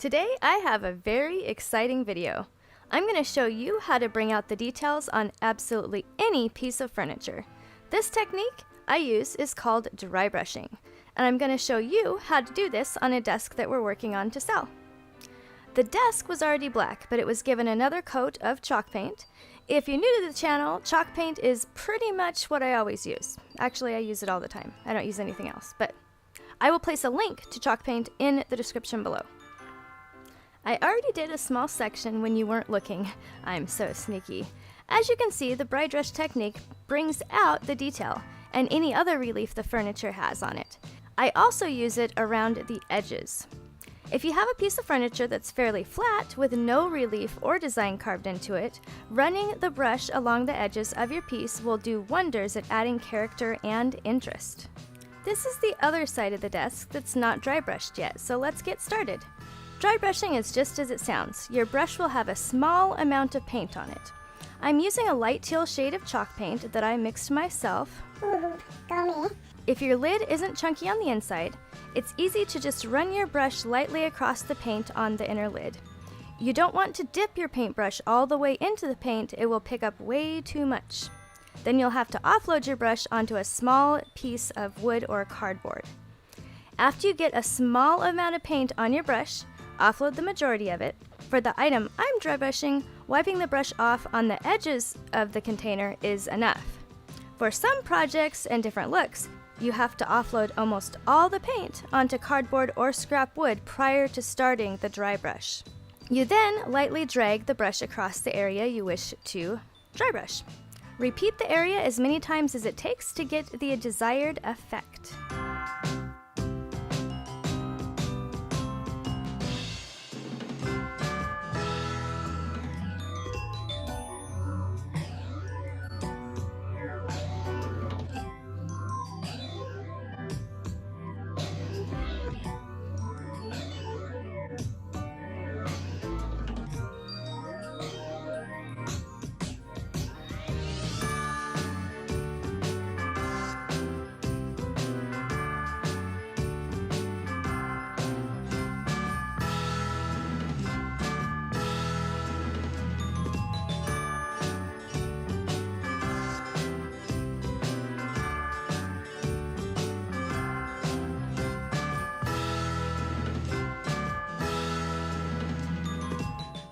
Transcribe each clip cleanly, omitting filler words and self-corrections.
Today I have a very exciting video. I'm going to show you how to bring out the details on absolutely any piece of furniture. This technique I use is called dry brushing, and I'm going to show you how to do this on a desk that we're working on to sell. The desk was already black, but it was given another coat of chalk paint. If you're new to the channel, chalk paint is pretty much what I always use. Actually, I use it all the time. I don't use anything else, but I will place a link to chalk paint in the description below. I already did a small section when you weren't looking. I'm so sneaky. As you can see, the dry brush technique brings out the detail and any other relief the furniture has on it. I also use it around the edges. If you have a piece of furniture that's fairly flat with no relief or design carved into it, running the brush along the edges of your piece will do wonders at adding character and interest. This is the other side of the desk that's not dry brushed yet, so let's get started. Dry brushing is just as it sounds. Your brush will have a small amount of paint on it. I'm using a light teal shade of chalk paint that I mixed myself. Go me. If your lid isn't chunky on the inside, it's easy to just run your brush lightly across the paint on the inner lid. You don't want to dip your paintbrush all the way into the paint, it will pick up way too much. Then you'll have to offload your brush onto a small piece of wood or cardboard. After you get a small amount of paint on your brush, offload the majority of it. For the item I'm dry brushing, wiping the brush off on the edges of the container is enough. For some projects and different looks, you have to offload almost all the paint onto cardboard or scrap wood prior to starting the dry brush. You then lightly drag the brush across the area you wish to dry brush. Repeat the area as many times as it takes to get the desired effect.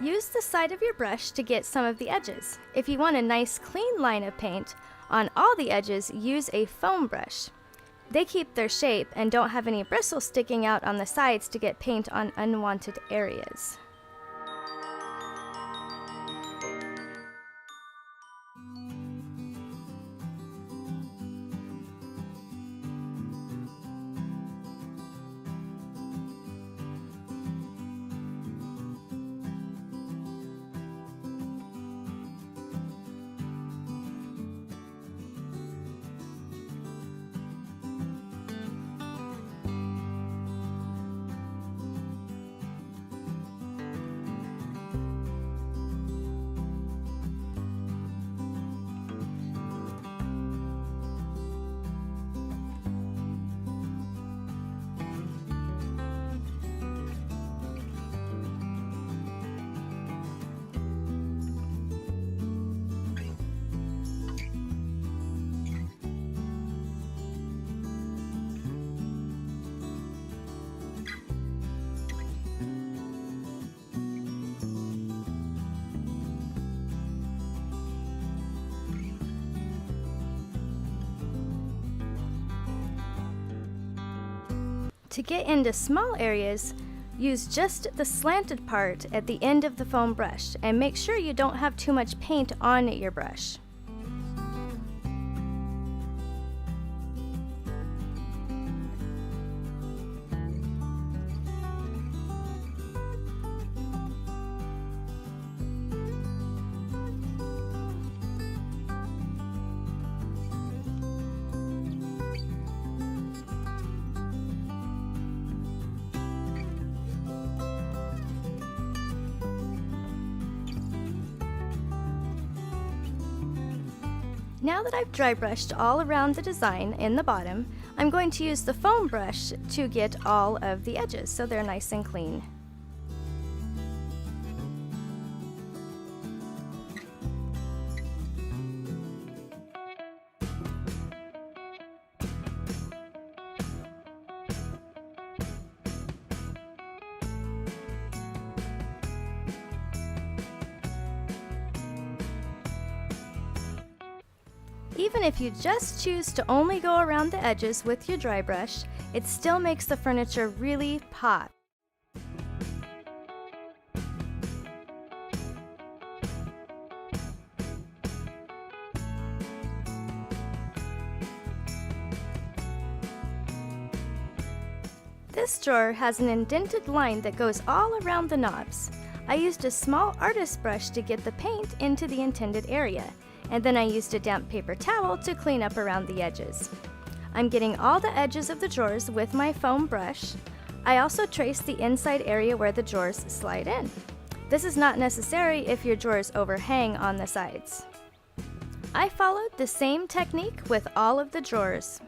Use the side of your brush to get some of the edges. If you want a nice clean line of paint on all the edges, use a foam brush. They keep their shape and don't have any bristles sticking out on the sides to get paint on unwanted areas. To get into small areas, use just the slanted part at the end of the foam brush and make sure you don't have too much paint on your brush. Now that I've dry brushed all around the design in the bottom, I'm going to use the foam brush to get all of the edges so they're nice and clean. Even if you just choose to only go around the edges with your dry brush, it still makes the furniture really pop. This drawer has an indented line that goes all around the knobs. I used a small artist brush to get the paint into the intended area, and then I used a damp paper towel to clean up around the edges. I'm getting all the edges of the drawers with my foam brush. I also traced the inside area where the drawers slide in. This is not necessary if your drawers overhang on the sides. I followed the same technique with all of the drawers.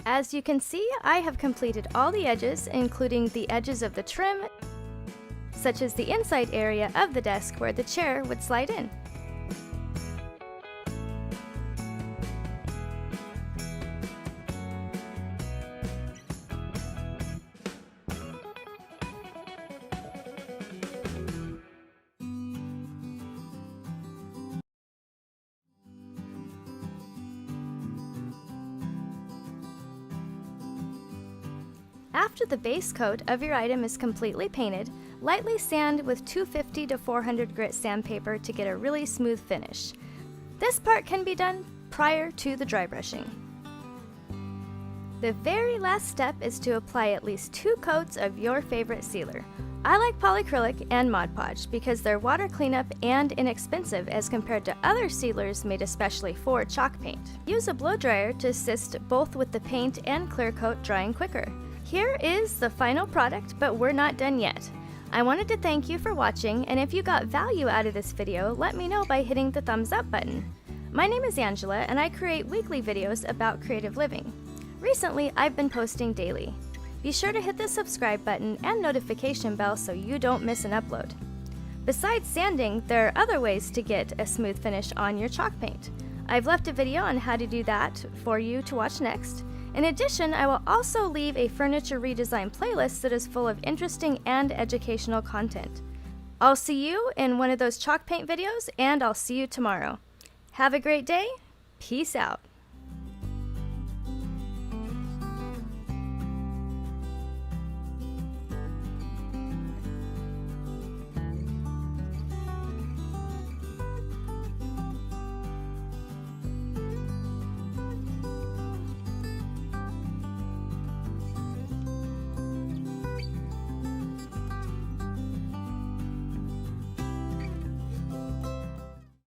As you can see, I have completed all the edges, including the edges of the trim, such as the inside area of the desk where the chair would slide in. After the base coat of your item is completely painted, lightly sand with 250 to 400 grit sandpaper to get a really smooth finish. This part can be done prior to the dry brushing. The very last step is to apply at least 2 coats of your favorite sealer. I like polyacrylic and Mod Podge because they're water cleanup and inexpensive as compared to other sealers made especially for chalk paint. Use a blow dryer to assist both with the paint and clear coat drying quicker. Here is the final product, but we're not done yet. I wanted to thank you for watching, and if you got value out of this video, let me know by hitting the thumbs up button. My name is Angela, and I create weekly videos about creative living. Recently, I've been posting daily. Be sure to hit the subscribe button and notification bell so you don't miss an upload. Besides sanding, there are other ways to get a smooth finish on your chalk paint. I've left a video on how to do that for you to watch next. In addition, I will also leave a furniture redesign playlist that is full of interesting and educational content. I'll see you in one of those chalk paint videos, and I'll see you tomorrow. Have a great day. Peace out.